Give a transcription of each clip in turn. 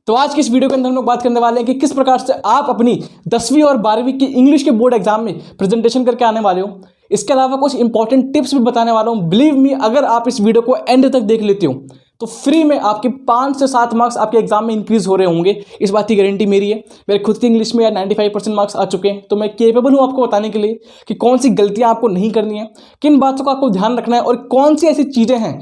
तो आज की इस वीडियो के अंदर हम लोग बात करने वाले हैं कि किस प्रकार से आप अपनी 10वीं और 12वीं की इंग्लिश के बोर्ड एग्जाम में प्रेजेंटेशन करके आने वाले हो। इसके अलावा कुछ इंपॉर्टेंट टिप्स भी बताने वाला हूं। बिलीव मी, अगर आप इस वीडियो को एंड तक देख लेते हो तो फ्री में आपके 5 से 7 मार्क्स आपके एग्जाम में इंक्रीज हो रहे होंगे। इस बात की गारंटी मेरी है। मेरे खुद की इंग्लिश में यार 95% मार्क्स आ चुके हैं, तो मैं केपेबल हूं आपको बताने के लिए कि कौन सी गलतियां आपको नहीं करनी है, किन बातों का आपको ध्यान रखना है और कौन सी ऐसी चीज़ें हैं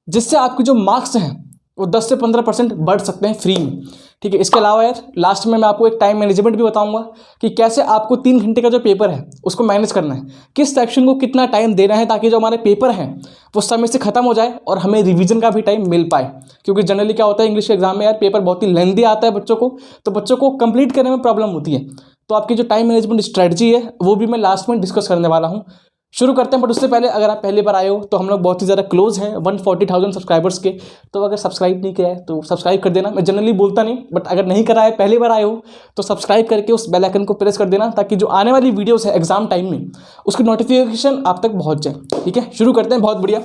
जिससे आपके जो मार्क्स हैं वो 10 से 15% बढ़ सकते हैं फ्री में। ठीक है, इसके अलावा यार लास्ट में मैं आपको एक टाइम मैनेजमेंट भी बताऊंगा कि कैसे आपको 3 घंटे का जो पेपर है उसको मैनेज करना है, किस सेक्शन को कितना टाइम देना है ताकि जो हमारे पेपर हैं वो समय से खत्म हो जाए और हमें रिवीजन का भी टाइम मिल पाए। क्योंकि जनरली क्या होता है इंग्लिश के एग्जाम में यार पेपर बहुत ही लेंदी आता है बच्चों को, तो बच्चों को कंप्लीट करने में प्रॉब्लम होती है। तो आपकी जो टाइम मैनेजमेंट स्ट्रेटजी है वो भी मैं लास्ट में डिस्कस करने वाला हूँ। शुरू करते हैं, बट उससे पहले अगर आप पहली बार आए हो तो हम लोग बहुत ही ज़्यादा क्लोज हैं 140,000 सब्सक्राइबर्स के। तो अगर सब्सक्राइब नहीं किया है तो सब्सक्राइब कर देना। मैं जनरली बोलता नहीं, बट अगर नहीं करा है, पहली बार आए हो तो सब्सक्राइब करके उस बेल आइकन को प्रेस कर देना ताकि जो आने वाली वीडियोस है एग्जाम टाइम में उसकी नोटिफिकेशन आप तक पहुँच जाए। ठीक है, शुरू करते हैं। बहुत बढ़िया।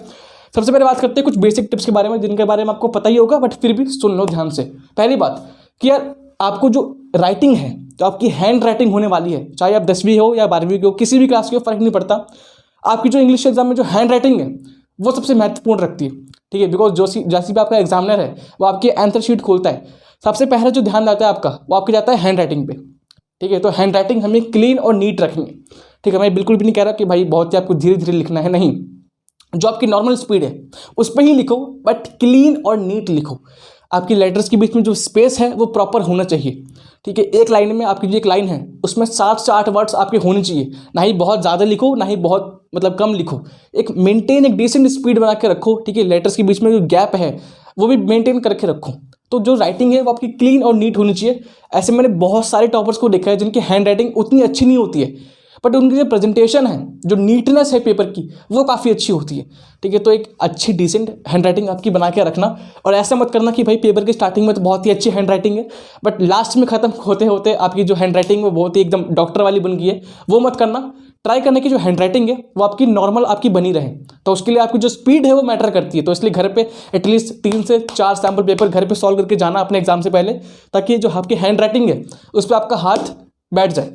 सबसे पहले बात करते हैं कुछ बेसिक टिप्स के बारे में जिनके बारे में आपको पता ही होगा, बट फिर भी सुन लो ध्यान से। पहली बात कि यार आपको जो राइटिंग है, जो आपकी हैंड राइटिंग होने वाली है, चाहे आप 10वीं हो या 12वीं की हो, किसी भी क्लास की हो, फर्क नहीं पड़ता। आपकी जो इंग्लिश एग्जाम में जो हैंड राइटिंग है वो सबसे महत्वपूर्ण रखती है। ठीक है, बिकॉज जैसे भी आपका एग्जामिनर है वो आपकी आंसर शीट खोलता है, सबसे पहले जो ध्यान जाता है आपका वो आपके जाता है हैंड राइटिंग पे। ठीक है, तो हैंड राइटिंग हमें क्लीन और नीट रखनी है। ठीक है, मैं बिल्कुल भी नहीं कह रहा कि भाई बहुत ही आपको धीरे धीरे लिखना है, नहीं। जो आपकी नॉर्मल स्पीड है उस पर ही लिखो, बट क्लीन और नीट लिखो। आपकी लेटर्स के बीच में जो स्पेस है वो प्रॉपर होना चाहिए। ठीक है, एक लाइन में आपकी जो एक लाइन है उसमें 7 से 8 वर्ड्स आपके होने चाहिए। ना ही बहुत ज़्यादा लिखो, ना ही बहुत कम लिखो। एक मेंटेन, एक डिसेंट स्पीड बना के रखो। ठीक है, लेटर्स के बीच में जो गैप है वो भी मेंटेन करके रखो। तो जो राइटिंग है वो आपकी क्लीन और नीट होनी चाहिए। ऐसे मैंने बहुत सारे टॉपर्स को देखा है जिनकी हैंड राइटिंग उतनी अच्छी नहीं होती है, बट उनकी जो प्रेजेंटेशन है, जो नीटनेस है पेपर की, वो काफ़ी अच्छी होती है। ठीक है, तो एक अच्छी डिसेंट हैंड राइटिंग आपकी बना के रखना। और ऐसा मत करना कि भाई पेपर की स्टार्टिंग में तो बहुत ही अच्छी हैंड राइटिंग है बट लास्ट में ख़त्म होते होते आपकी जो हैंड राइटिंग वो बहुत ही एकदम डॉक्टर वाली बन गई है। वो मत करना। ट्राई करने की जो हैंड राइटिंग है वो आपकी नॉर्मल आपकी बनी रहे। तो उसके लिए आपकी जो स्पीड है वो मैटर करती है। तो इसलिए घर पे एटलीस्ट 3 से 4 सैम्पल पेपर घर पे सॉल्व करके जाना अपने एग्जाम से पहले, ताकि जो आपकी हैंड राइटिंग है उस पर आपका हाथ बैठ जाए।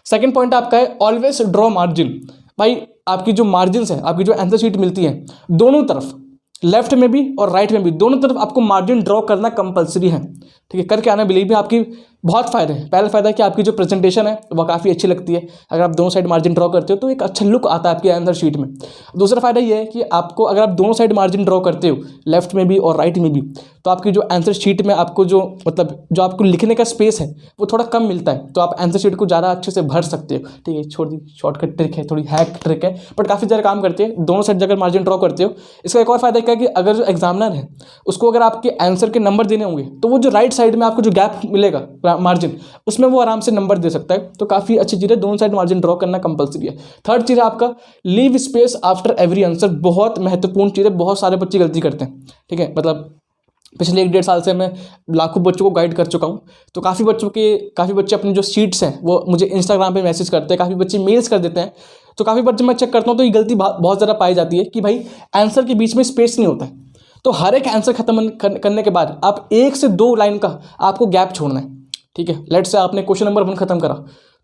सेकंड पॉइंट आपका है ऑलवेज ड्रॉ मार्जिन। भाई आपकी जो मार्जिन है, आपकी जो आंसर शीट मिलती है, दोनों तरफ, लेफ्ट में भी और राइट में भी, दोनों तरफ आपको मार्जिन ड्रॉ करना कंपलसरी है। ठीक है, करके आना। बिलीव भी आपकी बहुत फायदे हैं। पहला फायदा है कि आपकी जो प्रेजेंटेशन है वह काफ़ी अच्छी लगती है। अगर आप दोनों साइड मार्जिन ड्रॉ करते हो तो एक अच्छा लुक आता है आपके आंसर शीट में। दूसरा फायदा ये है कि आपको अगर आप दोनों साइड मार्जिन ड्रॉ करते हो, लेफ्ट में भी और राइट में भी, तो आपकी जो आंसर शीट में आपको जो जो आपको लिखने का स्पेस है वो थोड़ा कम मिलता है। तो आप आंसर शीट को ज़्यादा अच्छे से भर सकते हो। ठीक है, छोड़ दी शॉर्टकट ट्रिक है, थोड़ी हैक ट्रिक है, बट काफ़ी ज़्यादा काम करते हैं। दोनों साइड अगर मार्जिन ड्रॉ करते हो, इसका एक और फायदा क्या है कि अगर जो एग्जामिनर है उसको अगर आपके आंसर के नंबर देने होंगे तो वो जो राइट साइड में आपको जो गैप मिलेगा मार्जिन, उसमें वो आराम से नंबर दे सकता है। तो काफ़ी अच्छी चीज़ है, दोनों साइड मार्जिन ड्रॉ करना कंपलसरी है। थर्ड चीज़ है आपका leave space after every answer. बहुत महत्वपूर्ण चीज़ है, बहुत सारे बच्चे गलती करते हैं। ठीक है, पिछले 1-1.5 साल से मैं लाखों बच्चों को गाइड कर चुका हूँ। तो काफ़ी बच्चे अपनी जो शीट्स हैं वो मुझे इंस्टाग्राम पे मैसेज करते हैं, काफ़ी बच्चे मेल्स कर देते हैं। तो काफ़ी बच्चे मैं चेक करता हूँ तो ये गलती बहुत ज़्यादा पाई जाती है कि भाई आंसर के बीच में स्पेस नहीं होता है। तो हर एक आंसर खत्म करने के बाद आप 1 से 2 लाइन का आपको गैप छोड़ना है। ठीक है, लेट्स से आपने क्वेश्चन नंबर 1 खत्म करा,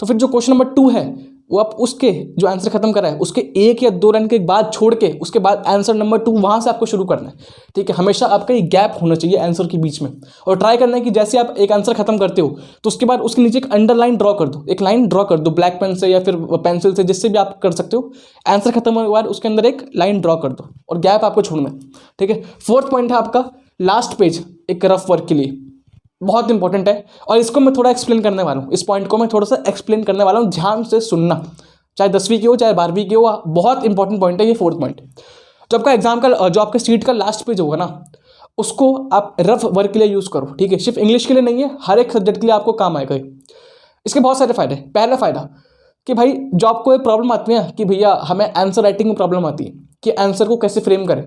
तो फिर जो क्वेश्चन नंबर 2 है वो आप उसके जो आंसर खत्म करा है उसके 1 या 2 लाइन के बाद छोड़ के उसके बाद आंसर नंबर 2 वहाँ से आपको शुरू करना है। ठीक है, हमेशा आपका ये गैप होना चाहिए आंसर के बीच में। और ट्राई करना है कि जैसे आप एक आंसर खत्म करते हो तो उसके बाद उसके नीचे एक अंडरलाइन ड्रॉ कर दो, एक लाइन ड्रॉ कर दो ब्लैक पेन से या फिर पेंसिल से, जिससे भी आप कर सकते हो। आंसर खत्म होने के बाद उसके अंदर एक लाइन ड्रॉ कर दो और गैप आपको छोड़ना है। ठीक है, फोर्थ पॉइंट है आपका लास्ट पेज एक रफ वर्क के लिए, बहुत इंपॉर्टेंट है। और इसको मैं थोड़ा एक्सप्लेन करने वाला हूँ, इस पॉइंट को मैं थोड़ा सा एक्सप्लेन करने वाला हूँ, ध्यान से सुनना। चाहे 10वीं की हो चाहे 12वीं की हो, बहुत इंपॉर्टेंट पॉइंट है ये फोर्थ पॉइंट। जब आपका एग्जाम का जो आपका सीट का लास्ट पेज होगा ना, उसको आप रफ वर्क के लिए यूज़ करो। ठीक है, सिर्फ इंग्लिश के लिए नहीं है, हर एक सब्जेक्ट के लिए आपको काम आएगा। इसके बहुत सारे फायदे। पहला फायदा कि भाई जो आपको एक प्रॉब्लम आती है कि भैया हमें आंसर राइटिंग में प्रॉब्लम आती है कि आंसर को कैसे फ्रेम करें,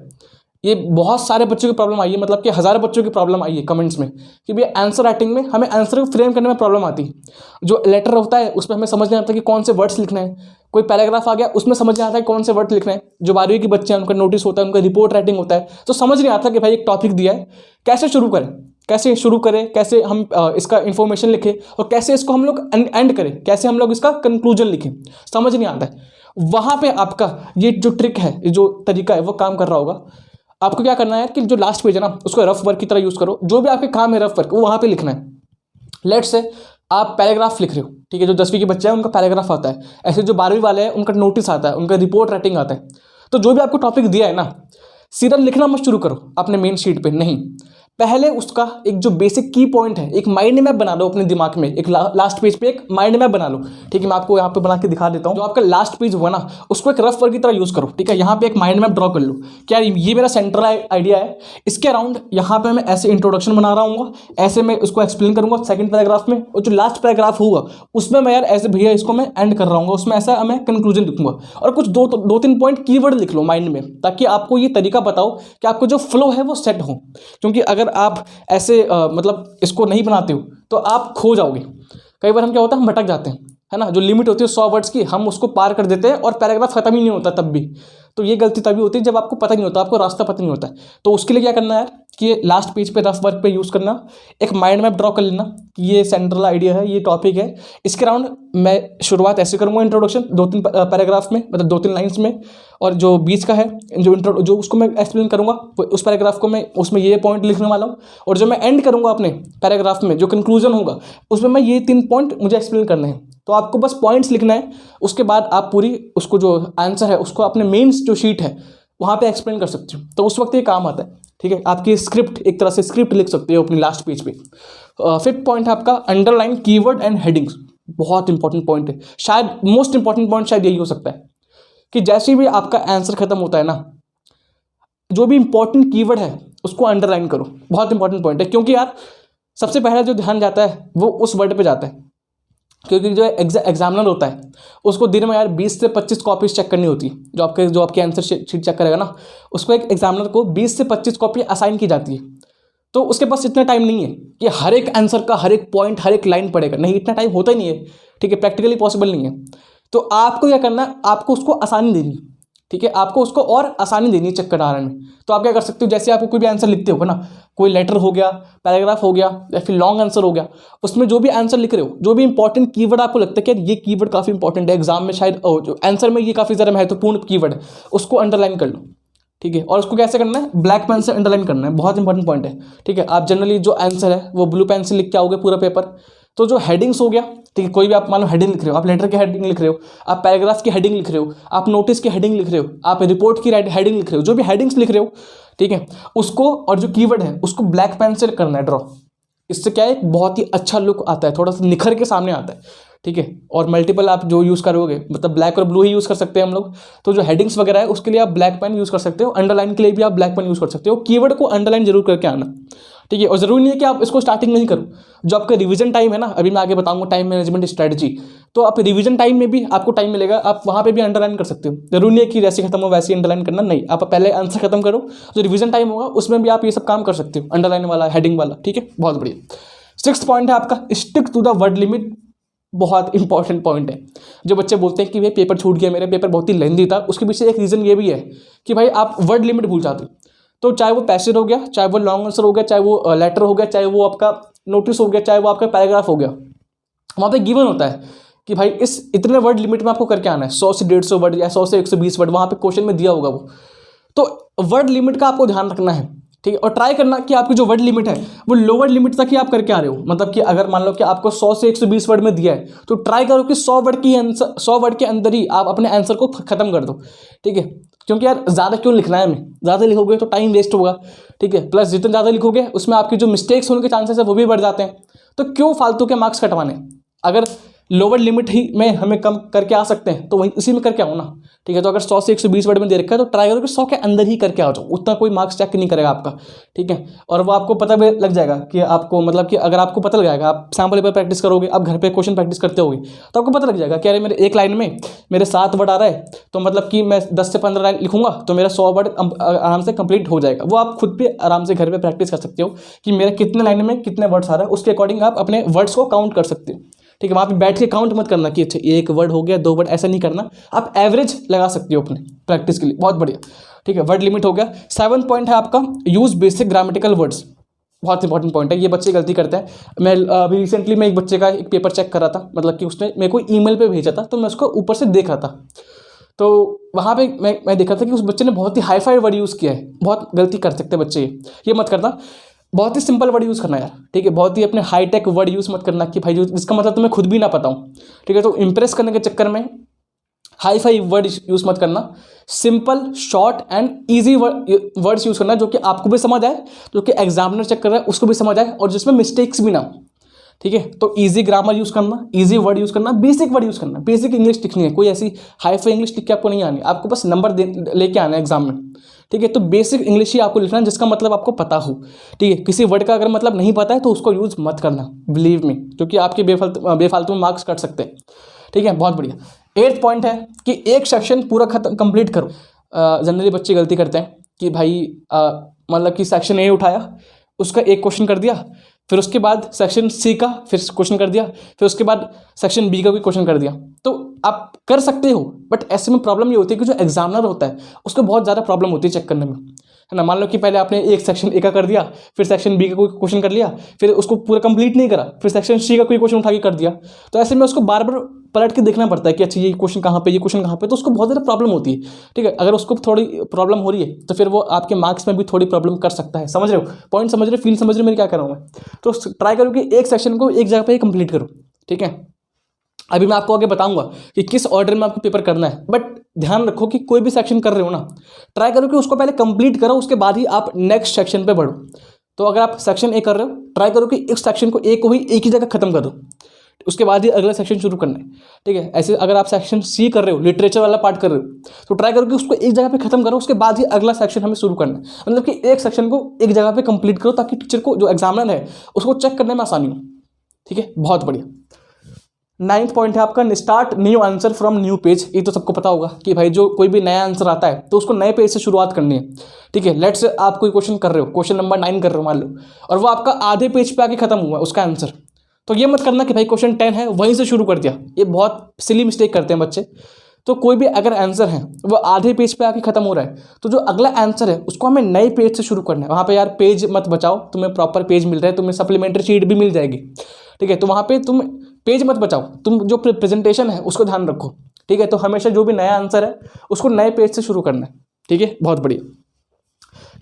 ये बहुत सारे बच्चों की प्रॉब्लम आई है, मतलब कि हज़ारों बच्चों की प्रॉब्लम आई है कमेंट्स में कि भैया आंसर राइटिंग में हमें आंसर को फ्रेम करने में प्रॉब्लम आती है। जो लेटर होता है उसमें हमें समझ नहीं आता कि कौन से वर्ड्स लिखने हैं, कोई पैराग्राफ आ गया उसमें समझ नहीं आता कि कौन से वर्ड लिखने हैं। जो 12वीं के बच्चे हैं उनका नोटिस होता है, उनका रिपोर्ट राइटिंग होता है, तो समझ नहीं आता कि भाई एक टॉपिक दिया है कैसे शुरू करें, कैसे शुरू करें, कैसे हम इसका इन्फॉर्मेशन लिखें और कैसे इसको हम लोग एंड करें, कैसे हम लोग इसका कंक्लूजन लिखें, समझ नहीं आता है। वहाँ पे आपका ये जो ट्रिक है, ये जो तरीका है वो काम कर रहा होगा। आपको क्या करना है कि जो लास्ट पेज है ना उसको रफ वर्क की तरह यूज़ करो। जो भी आपके काम है रफ वर्क वो वहाँ पे लिखना है। लेट्स से आप पैराग्राफ लिख रहे हो, ठीक है, जो 10वीं के बच्चे हैं उनका पैराग्राफ आता है, ऐसे जो 12वीं वाले हैं उनका नोटिस आता है, उनका रिपोर्ट राइटिंग आता है। तो जो भी आपको टॉपिक दिया है ना, सीधा लिखना मत शुरू करो अपने मेन शीट पे, नहीं, पहले उसका एक जो बेसिक की पॉइंट है एक माइंड मैप बना लो अपने दिमाग में, एक लास्ट पेज पे एक माइंड मैप बना लो, ठीक है। मैं आपको यहाँ पे बना के दिखा देता हूँ। जो आपका लास्ट पेज हुआ ना उसको एक रफ वर्क की तरह यूज़ करो, ठीक है। यहाँ पे एक माइंड मैप ड्रॉ कर लो, क्या ये मेरा सेंट्रल आइडिया है, इसके अराउंड यहाँ पे मैं ऐसे इंट्रोडक्शन बना रहा हूँ, ऐसे मैं उसको एक्सप्लेन करूँगा सेकंड पैराग्राफ में, और जो लास्ट पैराग्राफ होगा उसमें मैं यार ऐसे भैया इसको मैं एंड कर रहा हूँ, उसमें ऐसा मैं कंक्लूजन लिखूंगा। और कुछ दो तीन पॉइंट कीवर्ड लिख लो माइंड में, ताकि आपको ये तरीका बताओ कि आपको जो फ्लो है वो सेट हो। क्योंकि अगर आप ऐसे मतलब इसको नहीं बनाते हो तो आप खो जाओगे। कई बार हम क्या होता है, हम भटक जाते हैं, है ना। जो लिमिट होती है 100 वर्ड्स की हम उसको पार कर देते हैं और पैराग्राफ खत्म ही नहीं होता तब भी। तो ये गलती तभी होती है जब आपको पता नहीं होता, आपको रास्ता पता नहीं होता है। तो उसके लिए क्या करना है कि लास्ट पेज पे रफ वर्क पे यूज़ करना, एक माइंड मैप ड्रॉ कर लेना कि ये सेंट्रल आइडिया है, ये टॉपिक है, इसके अराउंड मैं शुरुआत ऐसे करूँगा इंट्रोडक्शन 2-3 पैराग्राफ में, मतलब 2-3 लाइन्स में, और जो बीच का है जो उसको मैं एक्सप्लेन करूँगा उस पैराग्राफ को मैं उसमें ये पॉइंट लिखने वाला हूँ, और जो मैं एंड करूँगा अपने पैराग्राफ में जो कंक्लूजन होगा उसमें मैं ये 3 पॉइंट मुझे एक्सप्लेन करने हैं। तो आपको बस पॉइंट्स लिखना है, उसके बाद आप पूरी उसको जो आंसर है उसको अपने मेन जो शीट है वहाँ पे एक्सप्लेन कर सकते हो। तो उस वक्त ये काम आता है, ठीक है। आपकी स्क्रिप्ट, एक तरह से स्क्रिप्ट लिख सकते हो अपनी लास्ट पेज पे। 5th पॉइंट है आपका अंडरलाइन कीवर्ड एंड हेडिंग्स। बहुत इंपॉर्टेंट पॉइंट है, शायद मोस्ट इंपॉर्टेंट पॉइंट शायद यही हो सकता है कि जैसे भी आपका आंसर खत्म होता है ना, जो भी इंपॉर्टेंट कीवर्ड है उसको अंडरलाइन करो। बहुत इंपॉर्टेंट पॉइंट है, क्योंकि यार सबसे पहला जो ध्यान जाता है वो उस वर्ड पे जाता है। क्योंकि जो एग्जामिनर होता है उसको दिन में यार 20 से 25 कॉपीज चेक करनी होती है। जो आपके आंसर शीट चेक करेगा ना, उसको एक एग्जामिनर को 20 से 25 कॉपी असाइन की जाती है। तो उसके पास इतना टाइम नहीं है कि हर एक आंसर का हर एक पॉइंट हर एक लाइन पढ़ेगा, नहीं, इतना टाइम होता ही नहीं है, ठीक है, प्रैक्टिकली पॉसिबल नहीं है। तो आपको क्या करना है, आपको उसको आसानी देनी, ठीक है, आपको उसको और आसानी देनी है चेक कराने में। तो आप क्या कर सकते हो, जैसे आपको कोई भी आंसर लिखते हो ना, कोई लेटर हो गया, पैराग्राफ हो गया, या फिर लॉन्ग आंसर हो गया, उसमें जो भी आंसर लिख रहे हो, जो भी इंपॉर्टेंट कीवर्ड आपको लगता है कि ये कीवर्ड काफ़ी इंपॉर्टेंट है एग्जाम में, शायद जो आंसर में ये काफ़ी ज़्यादा महत्वपूर्ण कीवर्ड है, उसको अंडरलाइन कर लो, ठीक है। और उसको कैसे करना है, ब्लैक पेन से अंडरलाइन करना है, बहुत इंपॉर्टेंट पॉइंट है, ठीक है। आप जनरली जो आंसर है वो ब्लू पेन से लिख के आओगे पूरा पेपर। तो जो हेडिंग्स हो गया, ठीक है, कोई भी आप मान लो हेडिंग लिख रहे हो, आप लेटर की हेडिंग लिख रहे हो, आप पैराग्राफ की हेडिंग लिख रहे हो, आप नोटिस की हेडिंग लिख रहे हो, आप रिपोर्ट की हेडिंग लिख रहे हो, जो भी हेडिंग्स लिख रहे हो, ठीक है, उसको और जो कीवर्ड है उसको ब्लैक पेन से करना है ड्रॉ। इससे क्या है, एक बहुत ही अच्छा लुक आता है, थोड़ा सा निखर के सामने आता है, ठीक है। और मल्टीपल आप जो यूज़ करोगे, मतलब ब्लैक और ब्लू ही यूज़ कर सकते हैं हम लोग। तो जो हेडिंग्स वगैरह है उसके लिए आप ब्लैक पेन यूज़ कर सकते हो, अंडरलाइन के लिए भी आप ब्लैक पेन यूज़ कर सकते हो। कीवर्ड को अंडरलाइन जरूर करके आना, ठीक है। और ज़रूरी नहीं है कि आप इसको स्टार्टिंग में ही करो, जो आपका रिवीजन टाइम है ना, अभी मैं आगे बताऊंगा टाइम मैनेजमेंट स्ट्रेटजी, तो आप रिवीजन टाइम में भी आपको टाइम मिलेगा, आप वहाँ पे भी अंडरलाइन कर सकते हो। जरूरी नहीं है कि जैसे खत्म हो वैसे ही अंडरलाइन करना, नहीं, आप पहले आंसर खत्म करो, जो रिवीजन टाइम होगा उसमें भी आप ये सब काम कर सकते हो, अंडरलाइन वाला, हेडिंग वाला, ठीक है, बहुत बढ़िया। 6th पॉइंट है आपका stick to the word limit. बहुत इंपॉर्टेंट पॉइंट है। जो बच्चे बोलते हैं कि भाई पेपर छूट गया, मेरा पेपर बहुत ही लेंदी था, उसके पीछे एक रीज़न ये भी है कि भाई आप वर्ड लिमिट भूल जाते हो। तो चाहे वो पैसेज हो गया, चाहे वो लॉन्ग आंसर हो गया, चाहे वो लेटर हो गया, चाहे वो आपका नोटिस हो गया, चाहे वो आपका पैराग्राफ हो गया, वहाँ पे गिवन होता है कि भाई इस इतने वर्ड लिमिट में आपको करके आना है, 100 से 150 वर्ड या 100 से 120 वर्ड, वहाँ पे क्वेश्चन में दिया होगा वो। तो वर्ड लिमिट का आपको ध्यान रखना है, ठीक है। और ट्राई करना कि आपकी जो वर्ड लिमिट है वो लोअर लिमिट तक ही आप करके आ रहे हो। मतलब कि अगर मान लो कि आपको 100 से 120 वर्ड में दिया है, तो ट्राई करो कि 100 वर्ड के अंदर ही आप अपने आंसर को खत्म कर दो, ठीक है। क्योंकि यार ज़्यादा क्यों लिखना है हमें, ज़्यादा लिखोगे तो टाइम वेस्ट होगा, ठीक है। प्लस जितने ज़्यादा लिखोगे उसमें आपकी जो मिस्टेक्स होने के चांसेस है वो भी बढ़ जाते हैं। तो क्यों फालतू के मार्क्स कटवाने, अगर लोअर लिमिट ही में हमें कम करके आ सकते हैं तो वही इसी में करके आओ ना, ठीक है। तो अगर 100 से 120 वर्ड में दे रखा है तो ट्राई करो कि 100 के अंदर ही करके आ जाओ, उतना कोई मार्क्स चेक नहीं करेगा आपका, ठीक है। और वो आपको पता भी लग जाएगा कि आपको, मतलब कि अगर आपको पता लग जाएगा, आप सैम्पल पेपर प्रैक्टिस करोगे, आप घर पे क्वेश्चन प्रैक्टिस करते होगे, तो आपको पता लग जाएगा कि अरे मेरे एक लाइन में मेरे 7 वर्ड आ रहा है, तो मतलब कि मैं 10 से 15 लाइन लिखूंगा तो मेरा 100 वर्ड आराम से कंप्लीट हो जाएगा। वो आप खुद भी आराम से घर पर प्रैक्टिस कर सकते हो कि मेरे कितने लाइन में कितने वर्ड्स आ रहा है, उसके अकॉर्डिंग आप अपने वर्ड्स को काउंट कर सकते हो, ठीक है। वहाँ पे बैठ के काउंट मत करना कि अच्छा 1 वर्ड हो गया, 2 वर्ड, ऐसा नहीं करना। आप एवरेज लगा सकते हो अपने प्रैक्टिस के लिए, बहुत बढ़िया, ठीक है। वर्ड लिमिट हो गया। 7th पॉइंट है आपका यूज बेसिक ग्रामेटिकल वर्ड्स। बहुत इंपॉर्टेंट पॉइंट है, ये बच्चे गलती करते हैं। मैं अभी रिसेंटली मैं एक बच्चे का एक पेपर चेक कर रहा था, मतलब कि उसने मेरे को ईमेल पे भेजा था, तो मैं उसको ऊपर से देख रहा था। तो वहाँ पे मैं देखा था कि उस बच्चे ने बहुत ही हाई फाई वर्ड यूज़ किया है। बहुत गलती कर सकते हैं बच्चे, ये मत करना। बहुत ही सिंपल वर्ड यूज़ करना यार, ठीक है। बहुत ही अपने हाईटेक वर्ड यूज़ मत करना कि भाई जो जिसका मतलब तुम्हें खुद भी ना पता हो, ठीक है। तो इंप्रेस करने के चक्कर में हाई फाई वर्ड यूज़ मत करना। Simple short and easy words use करना, जो कि आपको भी समझ आए, जो कि एग्जामिनर चेक कर रहा है उसको भी समझ आए, और जिसमें मिस्टेक्स भी ना हो, ठीक है। तो इजी ग्रामर यूज़ करना, इजी वर्ड यूज़ करना, बेसिक वर्ड यूज़ करना, बेसिक इंग्लिश लिखनी है। कोई ऐसी हाई फाई इंग्लिश लिख के आपको नहीं आनी, आपको बस नंबर लेके आना है एग्जाम में, ठीक है। तो बेसिक इंग्लिश ही आपको लिखना है जिसका मतलब आपको पता हो, ठीक है। किसी वर्ड का अगर मतलब नहीं पता है तो उसको यूज़ मत करना, बिलीव मी, क्योंकि आपके बेफालतू में मार्क्स कट सकते हैं, ठीक है। बहुत बढ़िया। 8th पॉइंट है कि एक सेक्शन पूरा कंप्लीट करो। जनरली बच्चे गलती करते हैं कि भाई मतलब कि सेक्शन ए उठाया, उसका एक क्वेश्चन कर दिया, फिर उसके बाद सेक्शन सी का फिर क्वेश्चन कर दिया, फिर उसके बाद सेक्शन बी का भी क्वेश्चन कर दिया। तो आप कर सकते हो, बट ऐसे में प्रॉब्लम ये होती है कि जो एग्जामिनर होता है उसको बहुत ज़्यादा प्रॉब्लम होती है चेक करने में, है ना। मान लो कि पहले आपने एक सेक्शन ए का कर दिया, फिर सेक्शन बी का कोई क्वेश्चन कर लिया, फिर उसको पूरा कंप्लीट नहीं करा, फिर सेक्शन सी का कोई क्वेश्चन उठा के कर दिया। तो ऐसे में उसको बार बार पलट के देखना पड़ता है कि अच्छा ये क्वेश्चन कहाँ पे, ये क्वेश्चन कहाँ पे, तो उसको बहुत ज़्यादा प्रॉब्लम होती है, ठीक है। अगर उसको थोड़ी प्रॉब्लम हो रही है तो फिर वो आपके मार्क्स में भी थोड़ी प्रॉब्लम कर सकता है। समझ रहे हो पॉइंट, समझ रहे हो, फील समझ रहे हो मेरी क्या कर रहा हूँ मैं। तो ट्राई करो कि एक सेक्शन को एक जगह पे कंप्लीट करो, ठीक है। अभी मैं आपको आगे बताऊंगा कि किस ऑर्डर में आपको पेपर करना है, बट ध्यान रखो कि कोई भी सेक्शन कर रहे हो ना, ट्राई करो कि उसको पहले कंप्लीट करो, उसके बाद ही आप नेक्स्ट सेक्शन पे बढ़ो। तो अगर आप सेक्शन ए कर रहे हो, ट्राई करो कि इस सेक्शन को एक को ही एक ही जगह खत्म कर दो, उसके बाद ही अगला सेक्शन शुरू करना है, ठीक है। ऐसे अगर आप सेक्शन सी कर रहे हो, लिटरेचर वाला पार्ट कर रहे हो, तो ट्राई करो कि उसको एक जगह पे खत्म करो, उसके बाद ही अगला सेक्शन हमें शुरू करना है। मतलब कि एक सेक्शन को एक जगह पे कंप्लीट करो ताकि टीचर को, जो एग्जामिनर है, उसको चेक करने में आसानी हो, ठीक है। बहुत बढ़िया। 9th पॉइंट है आपका, start new answer from new page. ये तो सबको पता होगा कि भाई जो कोई भी नया आंसर आता है तो उसको नए पेज से शुरुआत करनी है, ठीक है। लेट्स से आप कोई क्वेश्चन कर रहे हो, क्वेश्चन नंबर 9 कर रहे हो मान लो, और वो आपका आधे पेज पे आके खत्म हुआ उसका आंसर, तो ये मत करना कि भाई क्वेश्चन 10 है वहीं से शुरू कर दिया। ये बहुत सिली मिस्टेक करते हैं बच्चे। तो कोई भी अगर आंसर है वो आधे पेज पे आके खत्म हो रहा है, तो जो अगला आंसर है उसको हमें नए पेज से शुरू करना है। वहाँ पे यार पेज मत बचाओ, तुम्हें प्रॉपर पेज मिल रहा है, तुम्हें सप्लीमेंट्री शीट भी मिल जाएगी, ठीक है। तो वहाँ पे तुम पेज मत बचाओ, तुम जो प्रेजेंटेशन है उसको ध्यान रखो, ठीक है। तो हमेशा जो भी नया आंसर है उसको नए पेज से शुरू करना है, ठीक है। बहुत बढ़िया।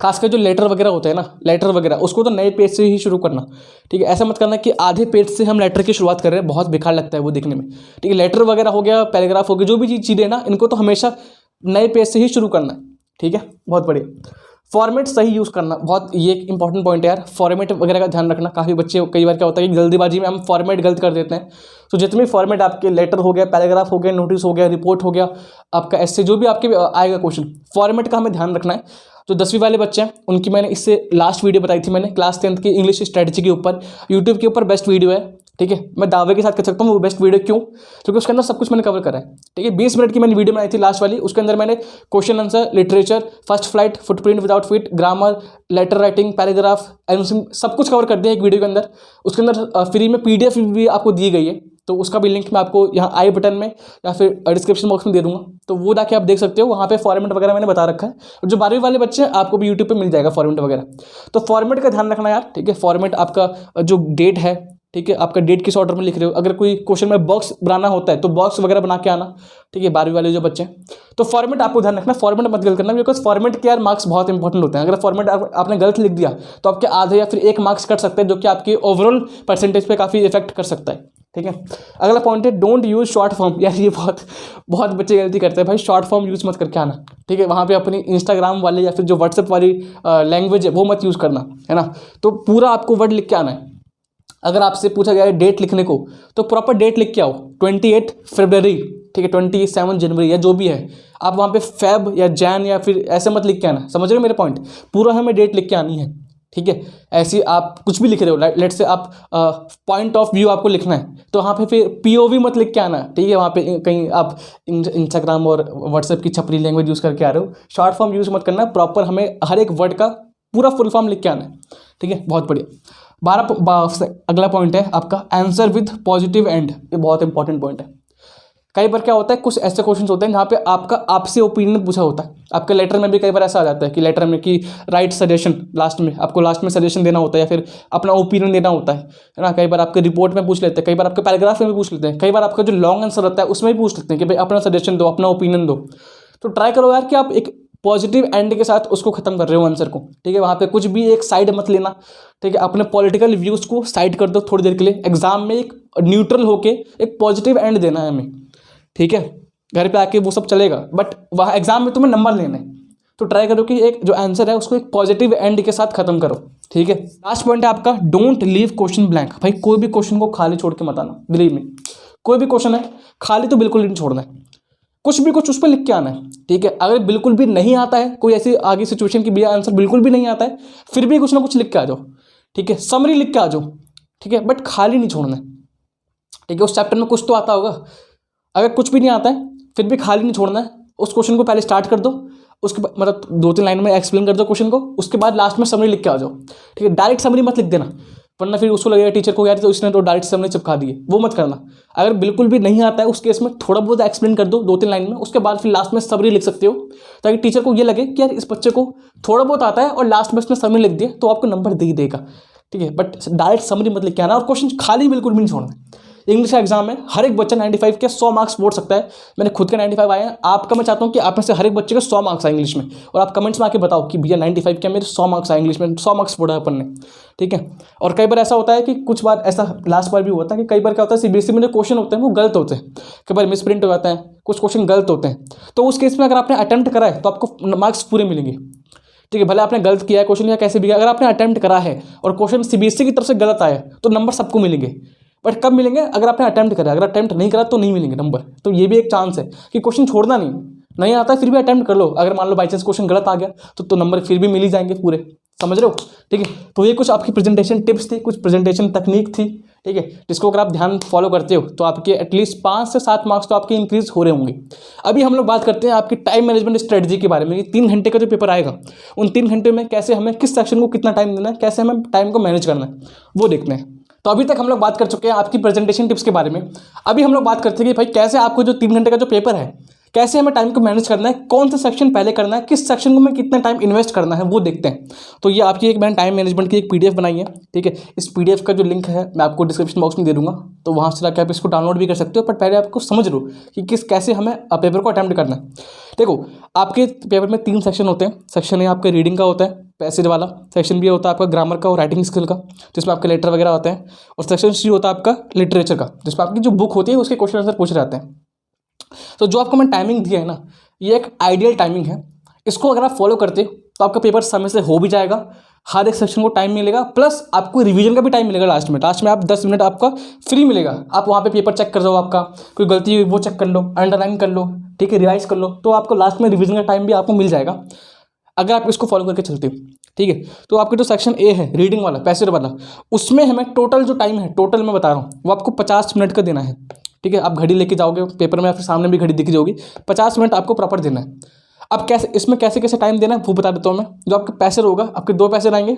खासकर जो लेटर वगैरह होते हैं ना, लेटर वगैरह, उसको तो नए पेज से ही शुरू करना, ठीक है। ऐसा मत करना कि आधे पेज से हम लेटर की शुरुआत कर रहे हैं, बहुत बेकार लगता है वो देखने में, ठीक है। लेटर वगैरह हो गया, पैराग्राफ हो गया, जो भी चीज़ें ना, इनको तो हमेशा नए पेज से ही शुरू करना है, ठीक है। बहुत बढ़िया। फॉर्मेट सही यूज़ करना, बहुत ये एक इंपॉर्टेंट पॉइंट है यार। फॉर्मेट वगैरह का ध्यान रखना। काफ़ी बच्चे कई बार क्या होता है कि जल्दीबाजी में हम फॉर्मेट गलत कर देते हैं। तो जितने फॉर्मेट आपके लेटर हो गया, पैराग्राफ हो गया, नोटिस हो गया, रिपोर्ट हो गया, आपका ऐसे जो भी आपके आएगा क्वेश्चन, फॉर्मेट का हमें ध्यान रखना है। जो 10वीं वाले बच्चे हैं उनकी मैंने इससे लास्ट वीडियो बताई थी, मैंने क्लास 10th की इंग्लिश स्ट्रेटजी के ऊपर, यूट्यूब के ऊपर बेस्ट वीडियो है, ठीक है। मैं दावे के साथ कह सकता हूँ वो बेस्ट वीडियो, क्यों? क्योंकि उसके अंदर सब कुछ मैंने कवर करा है, ठीक है। 20 मिनट की मैंने वीडियो बनाई थी लास्ट वाली, उसके अंदर मैंने question answer, literature, first flight, footprint without feet, grammar, letter writing, paragraph, सब कुछ कवर कर दिया एक वीडियो के अंदर। उसके अंदर फ्री में PDF भी आपको दी गई है, तो उसका भी लिंक मैं आपको यहाँ आई बटन में या फिर डिस्क्रिप्शन बॉक्स में दे दूंगा, तो वो जाके आप देख सकते हो। वहाँ पे फॉर्मेट वगैरह मैंने बता रखा है, और जो 12वीं वाले बच्चे हैं आपको भी यूट्यूब पे मिल जाएगा फॉर्मेट वगैरह। तो फॉर्मेट का ध्यान रखना यार, ठीक है। फॉर्मेट आपका जो डेट है, ठीक है, आपका डेट किस ऑर्डर में लिख रहे हो। अगर कोई क्वेश्चन में बॉक्स बनाना होता है तो बॉक्स वगैरह बना के आना, ठीक है, 12वीं वाले जो बच्चे हैं। तो फॉर्मेट आपको ध्यान रखना, फॉर्मेट मत गलत करना, बिकॉज फॉर्मेट के यार मार्क्स बहुत इंपॉर्टेंट होते हैं। अगर फॉर्मेट आपने गलत लिख दिया तो आपके आधे या फिर 1 मार्क्स कट सकते हैं, जो कि आपकी ओवरऑल परसेंटेज पे काफ़ी इफेक्ट कर सकता है, ठीक है। अगला पॉइंट है डोंट यूज शॉर्ट फॉर्म। यार ये बहुत बच्चे गलती करते हैं भाई, शॉर्ट फॉर्म यूज़ मत करके आना, ठीक है। वहाँ पे अपनी इंस्टाग्राम वाले या फिर जो व्हाट्सएप वाली लैंग्वेज है वो मत यूज़ करना, है ना। तो पूरा आपको वर्ड लिख के आना है। अगर आपसे पूछा गया है डेट लिखने को, तो प्रॉपर डेट लिख के आओ, 28 फरवरी, ठीक है, 27 जनवरी या जो भी है। आप वहाँ पे फेब या जैन या फिर ऐसे मत लिख के आना, समझ रहे हो मेरे पॉइंट। पूरा हमें डेट लिख के आनी है, ठीक है। ऐसी आप कुछ भी लिख रहे हो, लेट से आप पॉइंट ऑफ व्यू आपको लिखना है, तो वहाँ पे फिर POV मत लिख के आना, ठीक है। वहाँ पे कहीं आप इंस्टाग्राम और व्हाट्सएप की छपरी लैंग्वेज यूज़ करके आ रहे हो, शॉर्ट फॉर्म यूज़ मत करना, प्रॉपर हमें हर एक वर्ड का पूरा फुल फॉर्म लिख के आना है, ठीक है। बहुत बढ़िया। 12 अगला पॉइंट है आपका आंसर विथ पॉजिटिव एंड। ये बहुत इंपॉर्टेंट पॉइंट है। कई बार क्या होता है, कुछ ऐसे क्वेश्चन होते हैं जहाँ पे आपका आपसे ओपिनियन पूछा होता है। आपके लेटर में भी कई बार ऐसा आ जाता है कि लेटर में कि राइट सजेशन, लास्ट में आपको लास्ट में सजेशन देना होता है या फिर अपना ओपिनियन देना होता है ना। कई बार आपके रिपोर्ट में पूछ लेते हैं, कई बार आपके पैराग्राफ में भी पूछ लेते हैं, कई बार आपका जो लॉन्ग आंसर रहता है उसमें भी पूछ लेते हैं कि भाई अपना सजेशन दो, अपना ओपिनियन दो। तो ट्राई करो यार कि आप एक पॉजिटिव एंड के साथ उसको खत्म कर रहे हो आंसर को, ठीक है। वहाँ पे कुछ भी एक साइड मत लेना, ठीक है। अपने पॉलिटिकल व्यूज़ को साइड कर दो थोड़ी देर के लिए। एग्जाम में एक न्यूट्रल होके एक पॉजिटिव एंड देना है हमें, ठीक है। घर पे आके वो सब चलेगा, बट वहाँ एग्जाम में तुम्हें नंबर लेने, तो ट्राई करो कि एक जो आंसर है उसको एक पॉजिटिव एंड के साथ खत्म करो, ठीक है। लास्ट पॉइंट है आपका, डोंट लीव क्वेश्चन ब्लैंक। भाई कोई भी क्वेश्चन को खाली छोड़ के मत आना, बिलीव में। कोई भी क्वेश्चन है खाली तो बिल्कुल नहीं छोड़ना है, कुछ भी कुछ उस पर लिख के आना है, ठीक है। अगर बिल्कुल भी नहीं आता है, कोई ऐसी आगे सिचुएशन की भैया आंसर बिल्कुल भी नहीं आता है, फिर भी कुछ ना कुछ लिख के आ जाओ, ठीक है। समरी लिख के आ जाओ, ठीक है, बट खाली नहीं छोड़ना है, ठीक है। उस चैप्टर में कुछ तो आता होगा, अगर कुछ भी नहीं आता है फिर भी खाली नहीं छोड़ना है। उस क्वेश्चन को पहले स्टार्ट कर दो, उसके बाद मतलब 2-3 लाइन में एक्सप्लेन कर दो क्वेश्चन को, उसके बाद लास्ट में समरी लिख के आ जाओ, ठीक है। डायरेक्ट समरी मत लिख देना, वरना फिर उसको लगेगा टीचर को यार तो इसने तो डायरेक्ट समरी चिपका दी है, वो मत करना। अगर बिल्कुल भी नहीं आता है उस केस में थोड़ा बहुत एक्सप्लेन कर दो 2-3 लाइन में, उसके बाद फिर लास्ट में समरी लिख सकते हो, ताकि टीचर को ये लगे कि यार इस बच्चे को थोड़ा बहुत आता है और लास्ट में उसने समरी लिख दिया तो आपको नंबर दे ही देगा, ठीक है। बट डायरेक्ट समरी मत लिख के आना और क्वेश्चन खाली बिल्कुल भी नहीं छोड़ना। इंग्लिश का एग्जाम में हर एक बच्चा 95 के 100 मार्क्स बोल सकता है। मैंने खुद के 95 आए हैं, आपका मैं चाहता हूँ कि आप में से हर एक बच्चे के 100 मार्क्स आए इंग्लिश में, और आप कमेंट्स में आके बताओ कि भैया 95 के मेरे 100 मार्क्स आए इंग्लिश में, 100 मार्क्स बोला अपन ने, ठीक है। और कई बार ऐसा होता है कि कुछ बार ऐसा लास्ट बार भी हुआ था कि कई बार क्या होता है सीबीएसई में जो क्वेश्चन होते हैं वो गलत होते हैं, कई बार मिस प्रिंट हो जाते हैं, कुछ क्वेश्चन गलत होते हैं। तो उस केस में अगर आपने अटेम्प्ट करा है तो आपको मार्क्स पूरे मिलेंगे, ठीक है। भले आपने गलत किया है क्वेश्चन या कैसे भी किया, अगर आपने अटेम्प्ट करा है और क्वेश्चन सीबीएसई की तरफ से गलत आया तो नंबर सबको मिलेंगे। बट कब मिलेंगे? अगर आपने अटेम्प्ट करा, अगर अटेम्प्ट नहीं करा तो नहीं मिलेंगे नंबर। तो ये भी एक चांस है कि क्वेश्चन छोड़ना नहीं आता है फिर भी अटेम्प्ट कर लो। अगर मान लो बाई चांस क्वेश्चन गलत आ गया तो नंबर फिर भी मिल ही जाएंगे पूरे, समझ रहे हो, ठीक है। तो ये कुछ आपकी प्रेजेंटेशन टिप्स थी, कुछ प्रेजेंटेशन तकनीक थी, ठीक है, जिसको अगर आप ध्यान फॉलो करते हो तो आपके एटलीस्ट 5 से 7 मार्क्स तो आपके इंक्रीज हो रहे होंगे। अभी हम लोग बात करते हैं आपकी टाइम मैनेजमेंट स्ट्रेटजी के बारे में। 3 घंटे का जो पेपर आएगा उन 3 घंटे में कैसे हमें किस सेक्शन को कितना टाइम देना है, कैसे हमें टाइम को मैनेज करना है, वो देखते हैं। तो अभी तक हम लोग बात कर चुके हैं आपकी प्रेजेंटेशन टिप्स के बारे में। अभी हम लोग बात करते हैं कि भाई कैसे आपको जो 3 घंटे का जो पेपर है कैसे हमें टाइम को मैनेज करना है, कौन सा सेक्शन पहले करना है, किस सेक्शन को में कितना टाइम इन्वेस्ट करना है, वो देखते हैं। तो ये आपकी एक मैंने टाइम मैनेजमेंट की एक पीडीएफ बनाई है, ठीक है। इस पीडीएफ का जो लिंक है मैं आपको डिस्क्रिप्शन बॉक्स में दे दूंगा, तो वहाँ से जाकर आप इसको डाउनलोड भी कर सकते हो। पर पहले आपको समझ लो कि कैसे हमें पेपर को अटेम्प्ट करना है। देखो आपके पेपर में 3 सेक्शन होते हैं। सेक्शन ए आपके रीडिंग का होता है, पैसेज वाला। सेक्शन बी होता है आपका ग्रामर का और राइटिंग स्किल का, जिसमें आपके लेटर वगैरह होते हैं। और सेक्शन सी होता है आपका लिटरेचर का, जिसमें आपकी जो बुक होती है उसके क्वेश्चन आंसर पूछ रहे आते हैं। तो जो आपको मैं टाइमिंग दिया है ना, ये एक आइडियल टाइमिंग है। इसको अगर आप फॉलो करते हो तो आपका पेपर समय से हो भी जाएगा, हर एक सेक्शन को टाइम मिलेगा, प्लस आपको रिवीजन का भी टाइम मिलेगा। लास्ट में आप 10 मिनट आपका फ्री मिलेगा। आप वहाँ पे पेपर चेक कर दो, आपका कोई गलती हुई वो चेक कर लो, अंडरलाइन कर लो, ठीक है, रिवाइज कर लो, तो आपको लास्ट में रिवीजन का टाइम भी आपको मिल जाएगा अगर आप इसको फॉलो करके चलते हो, ठीक है। तो आपके जो सेक्शन ए है रीडिंग वाला, पैसेज वाला, उसमें हमें टोटल जो टाइम है, टोटल मैं बता रहा हूँ, वो आपको 50 मिनट का देना है, ठीक है। आप घड़ी लेके जाओगे पेपर में, आपके सामने भी घड़ी दिख जाओगी, 50 मिनट आपको प्रॉपर देना है। अब कैसे इसमें कैसे टाइम देना है वो बता देता हूँ मैं। जो आपका पैसेज होगा, आपके 2 पैसेज आएंगे,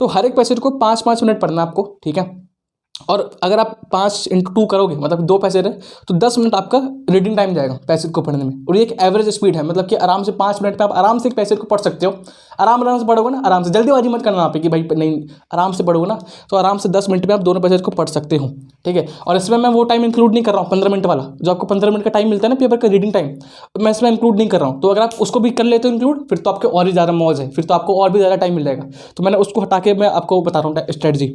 तो हर एक पैसेज को 5-5 मिनट पढ़ना है आपको, ठीक है। और अगर आप 5 × 2 करोगे, मतलब 2 पैसेज है तो 10 मिनट आपका रीडिंग टाइम जाएगा पैसेज को पढ़ने में। और ये एक एवरेज स्पीड है, मतलब कि आराम से 5 मिनट में आप आराम से एक पैसेज को पढ़ सकते हो। आराम से पढ़ोगे ना, आराम से, जल्दीबाजी मत करना आप कि भाई नहीं, आराम से पढ़ोगे ना तो आराम से 10 मिनट में आप दोनों पैसेज को पढ़ सकते हो, ठीक है। और इसमें मैं वो टाइम इंक्लूड नहीं कर रहा हूँ 15 मिनट वाला, जो आपको 15 मिनट का टाइम मिलता है ना पेपर का रीडिंग टाइम, मैं इसमें इंक्लूड नहीं कर रहा हूँ। तो अगर आप उसको भी कर लेते हो इंक्लूड, फिर तो आपके और भी ज़्यादा मौज है, फिर तो आपको और भी ज़्यादा टाइम मिल जाएगा। तो मैंने उसको हटा के मैं आपको बता रहा हूँ स्ट्रेटजी।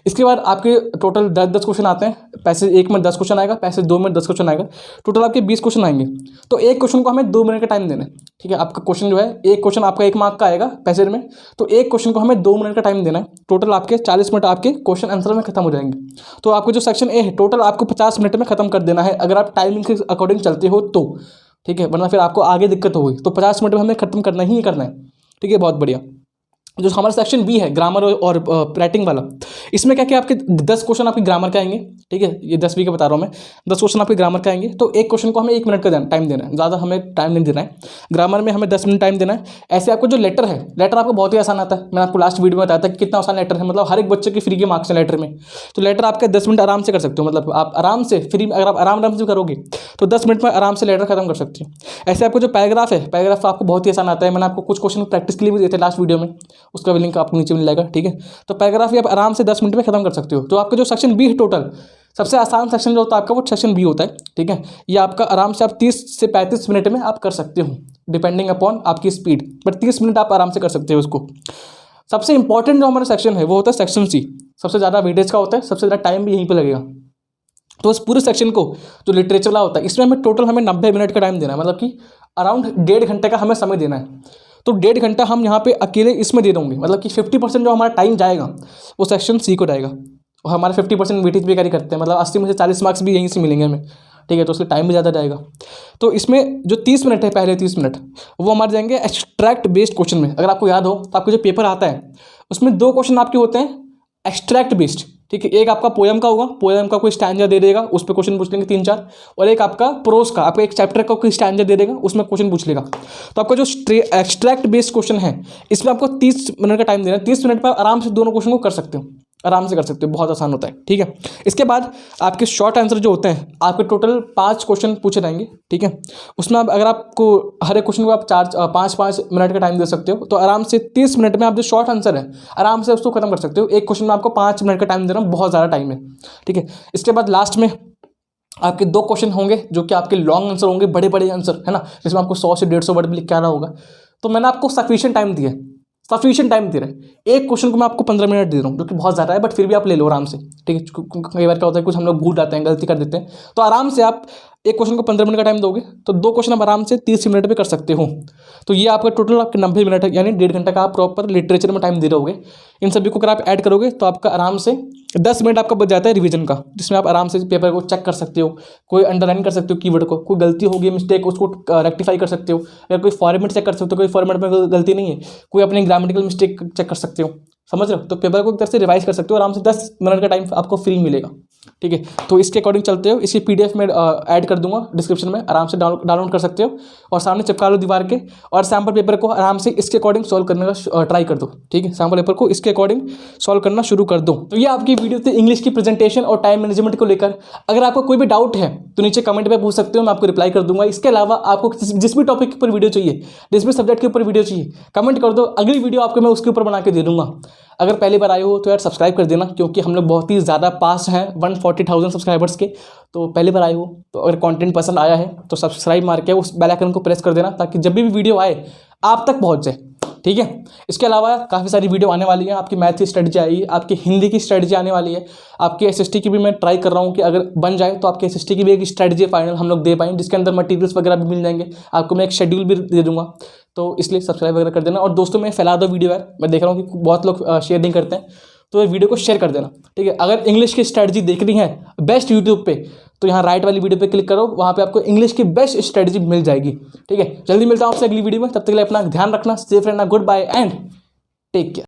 इसके बाद आपके टोटल 10 क्वेश्चन आते हैं। पैसेज 1 में 10 क्वेश्चन आएगा, पैसेज 2 में 10 क्वेश्चन आएगा, टोटल आपके 20 क्वेश्चन आएंगे। तो एक क्वेश्चन को हमें 2 मिनट का टाइम देना है, ठीक है। आपका क्वेश्चन जो है, एक क्वेश्चन आपका 1 मार्क का आएगा पैसेज में, तो एक क्वेश्चन को हमें 2 मिनट का टाइम देना है। टोटल आपके 40 मिनट आपके क्वेश्चन आंसर में खत्म हो जाएंगे। तो आपको जो सेक्शन ए है टोटल आपको 50 मिनट में खत्म कर देना है, अगर आप टाइमिंग के अकॉर्डिंग चलते हो तो, ठीक है, वरना फिर आपको आगे दिक्कत होगी। तो 50 मिनट में हमें खत्म करना ही करना है, ठीक है। बहुत बढ़िया। जो हमारा सेक्शन बी है ग्रामर और राइटिंग वाला, इसमें क्या क्या आपके 10 क्वेश्चन आपके ग्रामर के आएंगे। ठीक है, ये 10वीं का बता रहा हूँ मैं, 10 क्वेश्चन आपके ग्रामर के आएंगे। तो एक क्वेश्चन को हमें 1 मिनट का टाइम देना है, ज़्यादा हमें टाइम नहीं देना है। ग्रामर में हमें 10 मिनट टाइम देना है। ऐसे आपको जो लेटर है, लेटर आपको बहुत ही आसान आता है। मैंने आपको लास्ट वीडियो में बताया था कि कितना आसान लेटर है, मतलब हर एक बच्चे के फ्री के मार्क्स हैं लेटर में। तो लेटर आपके 10 मिनट आराम से कर सकते हो, मतलब आप आराम से फ्री, अगर आप आराम से करोगे तो 10 मिनट में आराम से लेटर खत्म कर सकते हो। ऐसे आपको जो पैराग्राफ है, पैराग्राफ आपको बहुत ही आसान आता है। मैंने आपको कुछ क्वेश्चन प्रैक्टिस के लिए भी दिए थे लास्ट वीडियो में, उसका भी लिंक आपको नीचे मिल जाएगा। ठीक है, तो पैराग्राफ भी आप आराम से 10 मिनट में खत्म कर सकते हो। तो आपका जो सेक्शन बी है, टोटल सबसे आसान सेक्शन जो होता है आपका वो सेक्शन बी होता है। ठीक है, ये आपका आराम से आप 30 से 35 मिनट में आप कर सकते हो, डिपेंडिंग अपॉन आपकी स्पीड, बट 30 मिनट आप आराम से कर सकते हो उसको। सबसे इंपॉर्टेंट जो हमारा सेक्शन है वो होता है सेक्शन सी, सबसे ज़्यादा वेटेज का होता है, सबसे ज़्यादा टाइम भी यहीं पर लगेगा। तो इस पूरे सेक्शन को जो लिटरेचर वाला होता है, इसमें हमें टोटल 90 मिनट का टाइम देना है, मतलब कि अराउंड 1.5 घंटे का हमें समय देना है। तो 1.5 घंटा हम यहाँ पे अकेले इसमें दे दूँगी, मतलब कि 50% जो हमारा टाइम जाएगा वो सेक्शन सी को जाएगा। और हमारे 50% वेटेज भी कैरी करते हैं, मतलब 80 में से 40 मार्क्स भी यहीं से मिलेंगे हमें। ठीक है, तो उसका टाइम भी ज़्यादा जाएगा। तो इसमें जो 30 मिनट है, पहले 30 मिनट वो हमारे जाएंगे एक्सट्रैक्ट बेस्ड क्वेश्चन में। अगर आपको याद हो तो आपको जो पेपर आता है उसमें 2 क्वेश्चन आपके होते हैं एक्सट्रैक्ट बेस्ड। ठीक है, एक आपका पोयम का होगा, पोयम का कोई स्टैंजा दे देगा, उस पर क्वेश्चन पूछ लेंगे 3-4, और एक आपका प्रोज का, आपका एक चैप्टर का कोई स्टैंजा दे देगा, उसमें क्वेश्चन पूछ लेगा। तो आपका जो एक्सट्रैक्ट बेस्ड क्वेश्चन है इसमें आपको 30 मिनट का टाइम देना है। 30 मिनट पर आराम से दोनों क्वेश्चन को कर सकते हो, आराम से कर सकते हो, बहुत आसान होता है। ठीक है, इसके बाद आपके शॉर्ट आंसर जो होते हैं, आपके टोटल 5 क्वेश्चन पूछे जाएंगे। ठीक है, उसमें आप अगर आपको हर एक क्वेश्चन को आप 5-5 मिनट का टाइम दे सकते हो, तो आराम से 30 मिनट में आप जो शॉर्ट आंसर है आराम से उसको खत्म कर सकते हो। एक क्वेश्चन में आपको 5 मिनट का टाइम देना बहुत ज़्यादा टाइम है। ठीक है, इसके बाद लास्ट में आपके 2 क्वेश्चन होंगे जो कि आपके लॉन्ग आंसर होंगे, बड़े बड़े आंसर है ना, जिसमें आपको 100 से 150 वर्ड भी लिख के आना होगा। तो मैंने आपको सफिशिएंट टाइम दिया है, सफिशिएंट टाइम दे रहे हैं। एक क्वेश्चन को मैं आपको 15 मिनट दे रहा हूँ, जो कि बहुत ज़्यादा है, बट फिर भी आप ले लो आराम से। ठीक है, कई बार क्या होता है कुछ हम लोग भूल जाते हैं, गलती कर देते हैं। तो आराम से आप एक क्वेश्चन को 15 मिनट का टाइम दोगे तो 2 क्वेश्चन आप आराम से 30 मिनट में कर सकते हो। तो ये आपका टोटल आपके 90 मिनट है, यानी 1.5 घंटा का आप प्रॉपर लिटरेचर में टाइम दे रहोगे। इन सभी को अगर आप ऐड करोगे तो आपका आराम से 10 मिनट आपका बच जाता है रिवीजन का, जिसमें आप आराम से पेपर को चेक कर सकते हो, कोई अंडरलाइन कर सकते हो कीवर्ड को, कोई गलती होगी मिस्टेक उसको रेक्टिफाई कर सकते हो, या कोई फॉर्मेट चेक कर सकते हो, कोई फॉर्मेट में गलती नहीं है, कोई अपनी ग्रामेटिकल मिस्टेक चेक कर सकते हो। समझ रहे हो? तो पेपर को एक तरह से रिवाइज कर सकते हो, आराम से 10 मिनट का टाइम आपको फ्री मिलेगा। ठीक है, तो इसके अकॉर्डिंग चलते हो, इसकी PDF में ऐड कर दूंगा डिस्क्रिप्शन में, आराम से डाउनलोड कर सकते हो और सामने चिपका लो दीवार के, और सैम्पल पेपर को आराम से इसके अकॉर्डिंग सॉल्व करने का ट्राई कर दो। ठीक है, सैम्पल पेपर को इसके अकॉर्डिंग सॉल्व करना शुरू कर दो। तो ये आपकी वीडियो थी इंग्लिश की प्रेजेंटेशन और टाइम मैनेजमेंट को लेकर। अगर आपको कोई भी डाउट है तो नीचे कमेंट में पूछ सकते हो, मैं आपको रिप्लाई कर दूंगा। इसके अलावा आपको जिस भी टॉपिक के ऊपर वीडियो चाहिए, जिस भी सब्जेक्ट के ऊपर वीडियो चाहिए, कमेंट कर दो, अगली वीडियो आपको मैं उसके ऊपर बना के दे दूंगा। अगर पहली बार आए हो तो यार सब्सक्राइब कर देना, क्योंकि हम लोग बहुत ही ज़्यादा पास हैं 140,000 सब्सक्राइबर्स के। तो पहली बार आए हो तो अगर कंटेंट पसंद आया है तो सब्सक्राइब मार के उस बेल आइकन को प्रेस कर देना, ताकि जब भी वीडियो आए आप तक पहुंच जाए। ठीक है, इसके अलावा काफ़ी सारी वीडियो आने वाली है। आपकी मैथ की स्ट्रेटजी आई, आपकी हिंदी की स्ट्रेटजी आने वाली है, आपकी SST की भी मैं ट्राई कर रहा हूँ कि अगर बन जाए तो आपकी SST की भी एक स्ट्रेटजी फाइनल हम लोग दे पाएँ, जिसके अंदर मटेरियल्स वगैरह भी मिल जाएंगे आपको, मैं एक शेड्यूल भी दे दूंगा। तो इसलिए सब्सक्राइब वगैरह कर देना, और दोस्तों में फैला दो वीडियो यार। मैं देख रहा हूँ कि बहुत लोग शेयर नहीं करते हैं, तो ये वीडियो को शेयर कर देना। ठीक है, अगर इंग्लिश की स्ट्रेटजी देखनी है बेस्ट यूट्यूब पे, तो यहाँ राइट वाली वीडियो पे क्लिक करो, वहाँ पे आपको इंग्लिश की बेस्ट स्ट्रेटजी मिल जाएगी। ठीक है, जल्दी मिलता हूँ आपसे अगली वीडियो में, तब तक के लिए अपना ध्यान रखना, सेफ रहना, goodbye and take care.